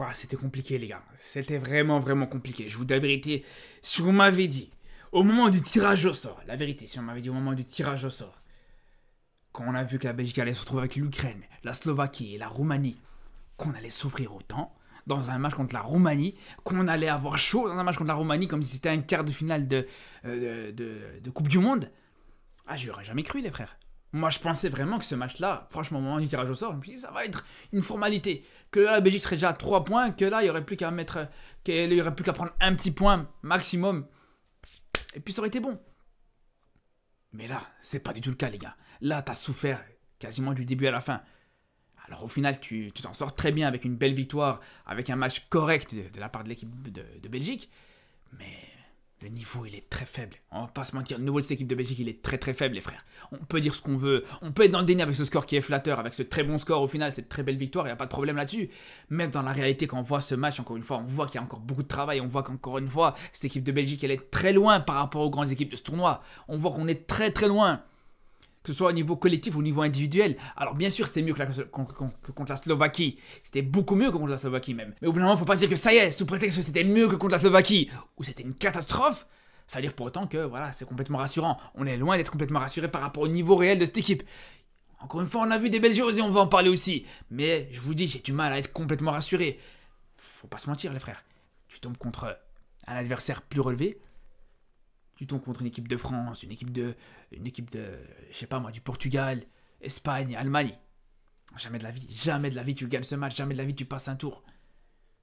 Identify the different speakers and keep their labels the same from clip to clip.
Speaker 1: Ouah, c'était compliqué, les gars. C'était vraiment, vraiment compliqué. Je vous dis la vérité. Si on m'avait dit, au moment du tirage au sort, la vérité, si on m'avait dit au moment du tirage au sort, quand on a vu que la Belgique allait se retrouver avec l'Ukraine, la Slovaquie et la Roumanie, qu'on allait souffrir autant dans un match contre la Roumanie, qu'on allait avoir chaud dans un match contre la Roumanie, comme si c'était un quart de finale de Coupe du Monde, ah, j'y aurais jamais cru, les frères. Moi, je pensais vraiment que ce match-là, franchement, au moment du tirage au sort, je me suis dit, ça va être une formalité. Que là, la Belgique serait déjà à 3 points, que là, il n'y aurait plus qu'à mettre, qu'il y aurait plus qu'à prendre un petit point maximum. Et puis, ça aurait été bon. Mais là, c'est pas du tout le cas, les gars. Là, t'as souffert quasiment du début à la fin. Alors, au final, tu t'en sors très bien avec une belle victoire, avec un match correct de la part de l'équipe de Belgique. Mais le niveau, il est très faible. On va pas se mentir, le niveau de cette équipe de Belgique, il est très très faible, les frères. On peut dire ce qu'on veut, on peut être dans le déni avec ce score qui est flatteur, avec ce très bon score au final, cette très belle victoire, il n'y a pas de problème là-dessus. Mais dans la réalité, quand on voit ce match, encore une fois, on voit qu'il y a encore beaucoup de travail, on voit qu'encore une fois, cette équipe de Belgique, elle est très loin par rapport aux grandes équipes de ce tournoi. On voit qu'on est très très loin. Que ce soit au niveau collectif ou au niveau individuel. Alors bien sûr, c'était mieux que contre la Slovaquie. C'était beaucoup mieux que contre la Slovaquie même. Mais au bout d'un moment, faut pas dire que ça y est, sous prétexte que c'était mieux que contre la Slovaquie, ou c'était une catastrophe, ça veut dire pour autant que voilà, c'est complètement rassurant. On est loin d'être complètement rassuré par rapport au niveau réel de cette équipe. Encore une fois, on a vu des belles choses et on va en parler aussi. Mais je vous dis, j'ai du mal à être complètement rassuré. Faut pas se mentir, les frères. Tu tombes contre un adversaire plus relevé. Tu tombes contre une équipe de France, une équipe de, je sais pas moi, du Portugal, Espagne, Allemagne. Jamais de la vie tu gagnes ce match, jamais de la vie tu passes un tour.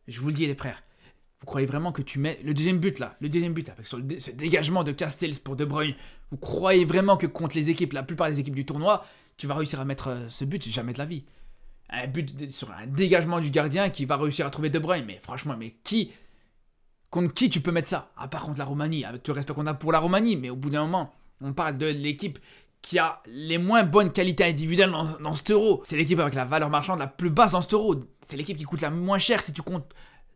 Speaker 1: Je vous le dis les frères, vous croyez vraiment que tu mets le deuxième but avec ce dégagement de Castells pour De Bruyne, vous croyez vraiment que contre les équipes, la plupart des équipes du tournoi, tu vas réussir à mettre ce but? Jamais de la vie. Un but sur un dégagement du gardien qui va réussir à trouver De Bruyne, mais franchement, contre qui tu peux mettre ça? À part contre la Roumanie, avec tout le respect qu'on a pour la Roumanie, mais au bout d'un moment, on parle de l'équipe qui a les moins bonnes qualités individuelles dans cet euro. C'est l'équipe avec la valeur marchande la plus basse dans cet euro. C'est l'équipe qui coûte la moins cher si tu comptes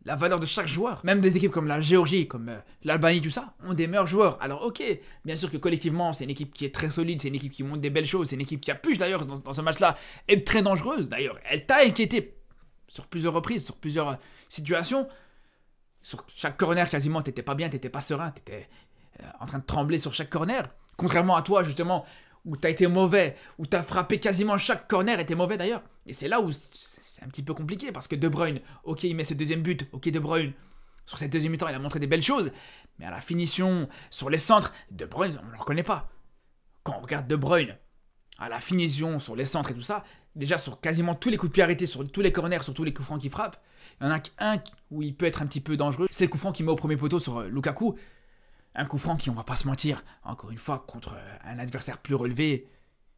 Speaker 1: la valeur de chaque joueur. Même des équipes comme la Géorgie, comme l'Albanie, tout ça, ont des meilleurs joueurs. Alors ok, bien sûr que collectivement, c'est une équipe qui est très solide, c'est une équipe qui montre des belles choses, c'est une équipe qui a pu d'ailleurs dans ce match-là être très dangereuse. D'ailleurs, elle t'a inquiété sur plusieurs reprises, sur plusieurs situations. Sur chaque corner, quasiment, t'étais pas bien, t'étais pas serein, t'étais en train de trembler sur chaque corner. Contrairement à toi, justement, où t'as été mauvais, où t'as frappé quasiment chaque corner, était mauvais d'ailleurs. Et c'est là où c'est un petit peu compliqué, parce que De Bruyne, ok, il met ce deuxième but, ok, De Bruyne, sur cette deuxième mi-temps, il a montré des belles choses, mais à la finition, sur les centres, De Bruyne, on ne le reconnaît pas. Quand on regarde De Bruyne, à la finition, sur les centres et tout ça, déjà sur quasiment tous les coups de pied arrêtés, sur tous les corners, sur tous les coups francs qu'il frappe, il y en a qu'un où il peut être un petit peu dangereux. C'est le coup franc qu'il met au premier poteau sur Lukaku. Un coup franc qui, on va pas se mentir, encore une fois, contre un adversaire plus relevé,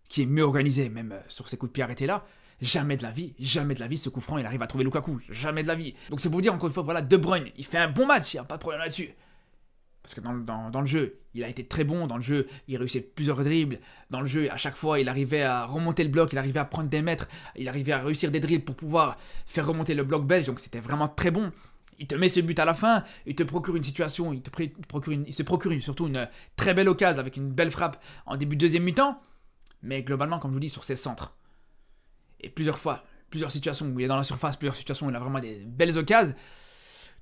Speaker 1: qui est mieux organisé, même sur ces coups de pied arrêtés là. Jamais de la vie, ce coup franc, il arrive à trouver Lukaku. Jamais de la vie. Donc c'est pour vous dire, encore une fois, voilà, De Bruyne, il fait un bon match, il n'y a pas de problème là-dessus. Parce que dans le jeu, il a été très bon. Dans le jeu, il réussissait plusieurs dribbles. Dans le jeu, à chaque fois, il arrivait à remonter le bloc. Il arrivait à prendre des mètres. Il arrivait à réussir des dribbles pour pouvoir faire remonter le bloc belge. Donc c'était vraiment très bon. Il te met ce but à la fin. Il te procure une situation. Il se procure surtout une très belle occasion avec une belle frappe en début de deuxième mi-temps. Mais globalement, comme je vous dis, sur ses centres. Et plusieurs fois, plusieurs situations où il est dans la surface, plusieurs situations où il a vraiment des belles occasions.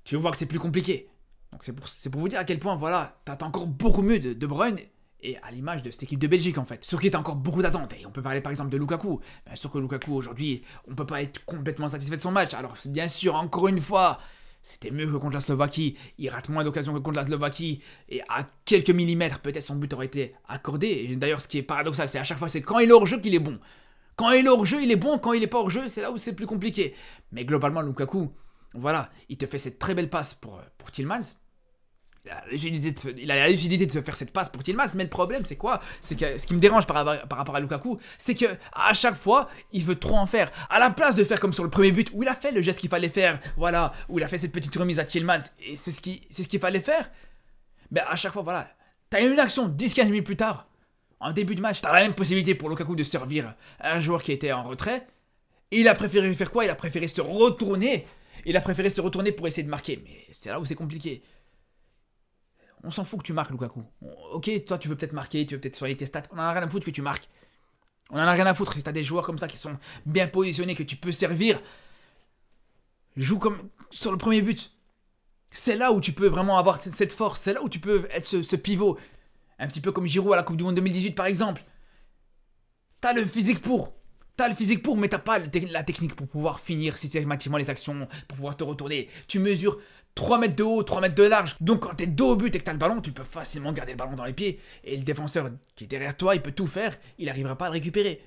Speaker 1: Tu vois que c'est plus compliqué. Donc c'est pour vous dire à quel point, voilà, t'attends encore beaucoup mieux de De Bruyne, et à l'image de cette équipe de Belgique en fait. Sur qui t'as encore beaucoup d'attentes. Et on peut parler par exemple de Lukaku. Bien sûr que Lukaku aujourd'hui, on peut pas être complètement satisfait de son match. Alors bien sûr, encore une fois, c'était mieux que contre la Slovaquie. Il rate moins d'occasions que contre la Slovaquie. Et à quelques millimètres, peut-être son but aurait été accordé. Et d'ailleurs, ce qui est paradoxal, c'est à chaque fois, c'est quand il est hors jeu qu'il est bon. Quand il est hors jeu, il est bon. Quand il est pas hors jeu, c'est là où c'est plus compliqué. Mais globalement, Lukaku, voilà, il te fait cette très belle passe pour Tielemans. Il a la lucidité de se faire cette passe pour Tielemans, mais le problème c'est quoi? C'est que ce qui me dérange par rapport à Lukaku, c'est que à chaque fois, il veut trop en faire. À la place de faire comme sur le premier but, où il a fait le geste qu'il fallait faire, voilà, où il a fait cette petite remise à Tielemans, et c'est ce qu'il fallait faire. Ben à chaque fois, voilà, t'as une action 10-15 minutes plus tard, en début de match, t'as la même possibilité pour Lukaku de servir un joueur qui était en retrait, et il a préféré faire quoi? Il a préféré se retourner. Pour essayer de marquer, mais c'est là où c'est compliqué. On s'en fout que tu marques, Lukaku. Ok, toi tu veux peut-être marquer, tu veux peut-être soigner tes stats. On en a rien à foutre que tu marques. On en a rien à foutre. Si t'as des joueurs comme ça qui sont bien positionnés, que tu peux servir, joue comme sur le premier but. C'est là où tu peux vraiment avoir cette force, c'est là où tu peux être ce pivot. Un petit peu comme Giroud à la Coupe du Monde 2018 par exemple. T'as le physique pour. Mais t'as pas la technique pour pouvoir finir systématiquement les actions, pour pouvoir te retourner. Tu mesures 3 mètres de haut, 3 mètres de large. Donc quand t'es dos au but et que t'as le ballon, tu peux facilement garder le ballon dans les pieds. Et le défenseur qui est derrière toi, il peut tout faire, il n'arrivera pas à le récupérer.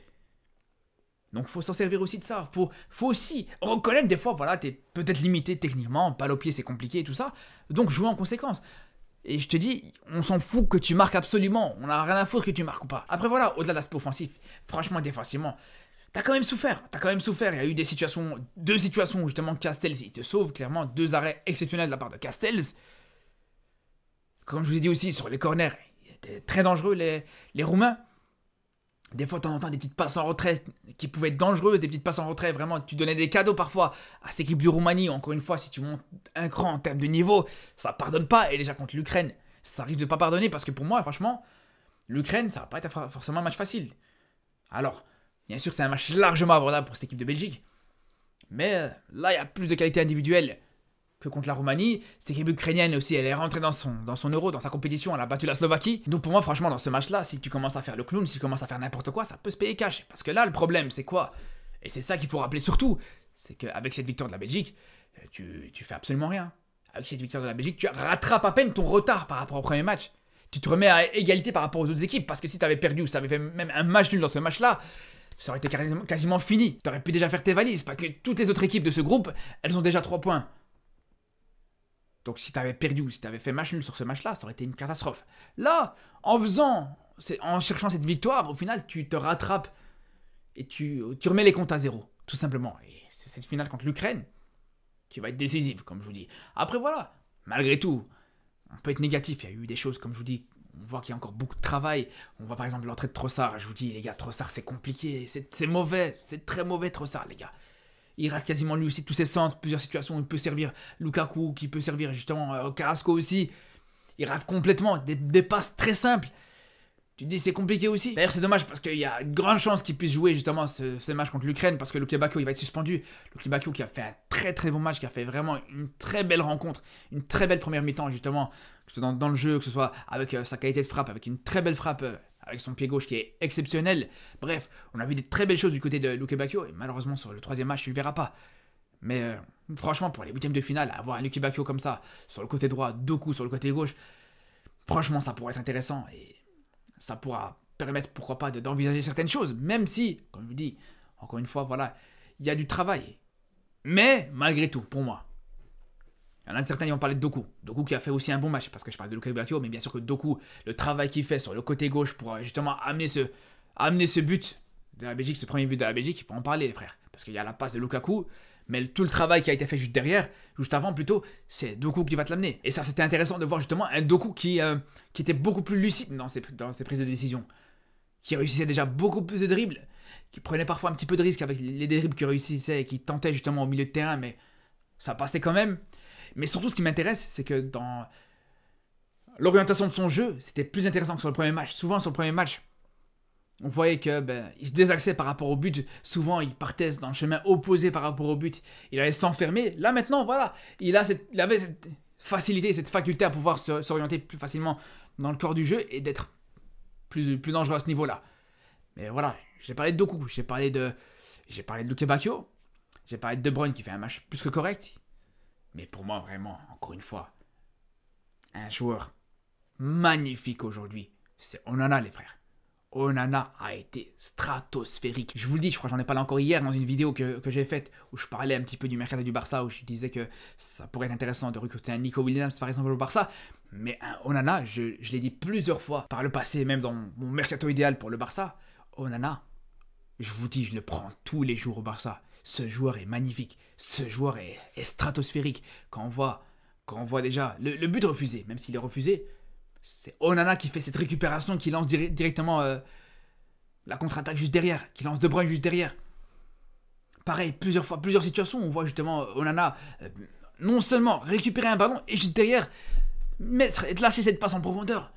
Speaker 1: Donc faut s'en servir aussi de ça. Faut aussi reconnaître des fois, voilà, t'es peut-être limité techniquement, balle au pied c'est compliqué et tout ça. Donc jouer en conséquence. Et je te dis, on s'en fout que tu marques absolument. On n'a rien à foutre que tu marques ou pas. Après voilà, au-delà de l'aspect offensif, franchement défensivement, t'as quand même souffert. Il y a eu deux situations où justement Castells il te sauve, clairement, 2 arrêts exceptionnels de la part de Castells. Comme je vous ai dit aussi, sur les corners, ils étaient très dangereux les Roumains. Des fois, de temps en temps, des petites passes en retrait qui pouvaient être dangereuses, des petites passes en retrait, vraiment, tu donnais des cadeaux parfois à cette équipe de Roumanie. Encore une fois, si tu montes un cran en termes de niveau, ça pardonne pas. Et déjà contre l'Ukraine, ça risque de pas pardonner parce que pour moi, franchement, l'Ukraine, ça va pas être forcément un match facile. Alors, bien sûr, c'est un match largement abordable pour cette équipe de Belgique. Mais là, il y a plus de qualité individuelle que contre la Roumanie. Cette équipe ukrainienne aussi, elle est rentrée dans son euro, dans sa compétition, elle a battu la Slovaquie. Donc pour moi, franchement, dans ce match-là, si tu commences à faire le clown, si tu commences à faire n'importe quoi, ça peut se payer cash. Parce que là, le problème, c'est quoi? Et c'est ça qu'il faut rappeler surtout, c'est qu'avec cette victoire de la Belgique, tu fais absolument rien. Avec cette victoire de la Belgique, tu rattrapes à peine ton retard par rapport au premier match. Tu te remets à égalité par rapport aux autres équipes, parce que si tu avais perdu ou si tu avais fait même un match nul dans ce match-là, ça aurait été quasiment fini. Tu aurais pu déjà faire tes valises, parce que toutes les autres équipes de ce groupe, elles ont déjà 3 points. Donc si tu avais perdu ou si tu avais fait match nul sur ce match-là, ça aurait été une catastrophe. Là, en cherchant cette victoire, au final, tu te rattrapes et tu remets les comptes à zéro, tout simplement. Et c'est cette finale contre l'Ukraine qui va être décisive, comme je vous dis. Après, voilà, malgré tout, on peut être négatif. Il y a eu des choses, comme je vous dis, on voit qu'il y a encore beaucoup de travail. On voit par exemple l'entrée de Trossard. Je vous dis, les gars, Trossard, c'est compliqué. C'est mauvais. C'est très mauvais, Trossard, les gars. Il rate quasiment lui aussi tous ses centres, plusieurs situations où il peut servir Lukaku, qui peut servir justement Carrasco aussi. Il rate complètement des passes très simples. Tu te dis c'est compliqué aussi. D'ailleurs c'est dommage parce qu'il y a une grande chance qu'il puisse jouer justement ce match contre l'Ukraine parce que Luka Bakio il va être suspendu. Luka Bakio qui a fait un très très bon match, qui a fait vraiment une très belle rencontre, une très belle première mi-temps justement, que ce soit dans le jeu, que ce soit avec sa qualité de frappe, avec une très belle frappe avec son pied gauche qui est exceptionnel. Bref, on a vu des très belles choses du côté de Luka Bakio et malheureusement sur le 3e match tu le verras pas. Mais franchement pour les 8e de finale, avoir un Luka Bakio comme ça, sur le côté droit, Doku sur le côté gauche, franchement ça pourrait être intéressant et ça pourra permettre, pourquoi pas, d'envisager certaines choses, même si, comme je vous dis, encore une fois, voilà, il y a du travail. Mais, malgré tout, pour moi, il y en a certains qui vont parler de Doku. Doku qui a fait aussi un bon match, parce que je parle de Luka Bakio, mais bien sûr que Doku, le travail qu'il fait sur le côté gauche pour justement amener ce but de la Belgique, ce premier but de la Belgique, il faut en parler, les frères. Parce qu'il y a la passe de Lukaku, mais tout le travail qui a été fait juste derrière, juste avant plutôt, c'est Doku qui va te l'amener. Et ça, c'était intéressant de voir justement un Doku qui était beaucoup plus lucide dans ses prises de décision, qui réussissait déjà beaucoup plus de dribbles, qui prenait parfois un petit peu de risque avec les dribbles qu'il réussissait et qui tentait justement au milieu de terrain, mais ça passait quand même. Mais surtout, ce qui m'intéresse, c'est que dans l'orientation de son jeu, c'était plus intéressant que sur le premier match. Souvent, sur le premier match, on voyait que il se désaxait par rapport au but. Souvent, il partait dans le chemin opposé par rapport au but. Il allait s'enfermer. Là, maintenant, voilà, il avait cette facilité, cette faculté à pouvoir s'orienter plus facilement dans le corps du jeu et d'être plus dangereux à ce niveau-là. Mais voilà, j'ai parlé de Doku, j'ai parlé de Luka Bakio, j'ai parlé de De Bruyne qui fait un match plus que correct. Mais pour moi, vraiment, encore une fois, un joueur magnifique aujourd'hui, c'est Onana, les frères. Onana a été stratosphérique. Je vous le dis, je crois que j'en ai parlé encore hier dans une vidéo que j'ai faite où je parlais un petit peu du mercato du Barça, où je disais que ça pourrait être intéressant de recruter un Nico Williams par exemple au Barça. Mais un Onana, je l'ai dit plusieurs fois par le passé, même dans mon mercato idéal pour le Barça, Onana, je vous dis, je le prends tous les jours au Barça. Ce joueur est magnifique, ce joueur est stratosphérique. Quand on voit déjà le but refusé, même s'il est refusé, c'est Onana qui fait cette récupération, qui lance directement la contre-attaque juste derrière, qui lance De Bruyne juste derrière. Pareil, plusieurs situations, on voit justement Onana non seulement récupérer un ballon et juste derrière lâcher cette passe en profondeur.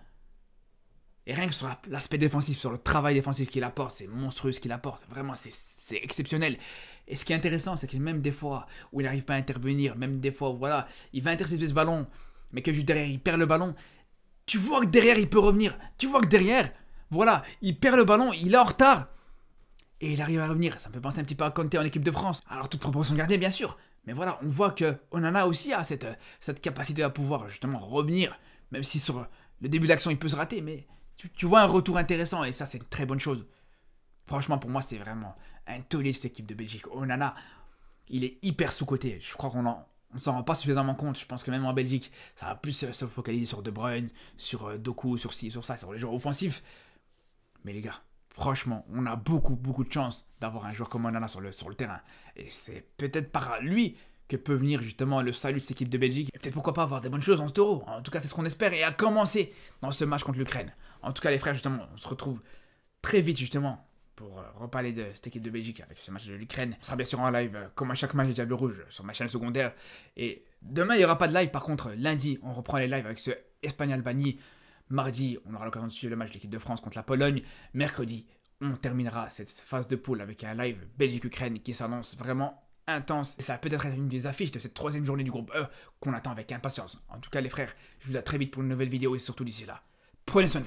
Speaker 1: Et rien que sur l'aspect défensif, sur le travail défensif qu'il apporte, c'est monstrueux ce qu'il apporte. Vraiment, c'est exceptionnel. Et ce qui est intéressant, c'est que même des fois où il n'arrive pas à intervenir, même des fois où voilà, il va intercepter ce ballon, mais que juste derrière, il perd le ballon. Tu vois que derrière, il peut revenir. Tu vois que derrière, voilà, il perd le ballon, il est en retard. Et il arrive à revenir. Ça me fait penser un petit peu à Kanté en équipe de France. Alors, toute proportion gardée, bien sûr. Mais voilà, on voit que Onana aussi a cette capacité à pouvoir justement revenir. Même si sur le début d'action, il peut se rater. Mais tu vois un retour intéressant. Et ça, c'est une très bonne chose. Franchement, pour moi, c'est vraiment un tollé cette équipe de Belgique. Onana, il est hyper sous-coté. Je crois qu'on s'en rend pas suffisamment compte. Je pense que même en Belgique, ça va plus se focaliser sur De Bruyne, sur Doku, sur ci, sur ça, sur les joueurs offensifs. Mais les gars, franchement, on a beaucoup de chance d'avoir un joueur comme Onana sur le terrain. Et c'est peut-être par lui que peut venir justement le salut de cette équipe de Belgique. Et peut-être pourquoi pas avoir des bonnes choses en cet Euro. En tout cas, c'est ce qu'on espère. Et à commencer dans ce match contre l'Ukraine. En tout cas, les frères, justement, on se retrouve très vite justement pour reparler de cette équipe de Belgique avec ce match de l'Ukraine. On sera bien sûr en live, comme à chaque match des Diables Rouges, sur ma chaîne secondaire. Et demain, il n'y aura pas de live. Par contre, lundi, on reprend les lives avec ce Espagne-Albanie. Mardi, on aura l'occasion de suivre le match de l'équipe de France contre la Pologne. Mercredi, on terminera cette phase de poule avec un live Belgique-Ukraine qui s'annonce vraiment intense. Et ça va peut-être être une des affiches de cette troisième journée du groupe E qu'on attend avec impatience. En tout cas, les frères, je vous dis à très vite pour une nouvelle vidéo et surtout d'ici là, prenez soin de vous.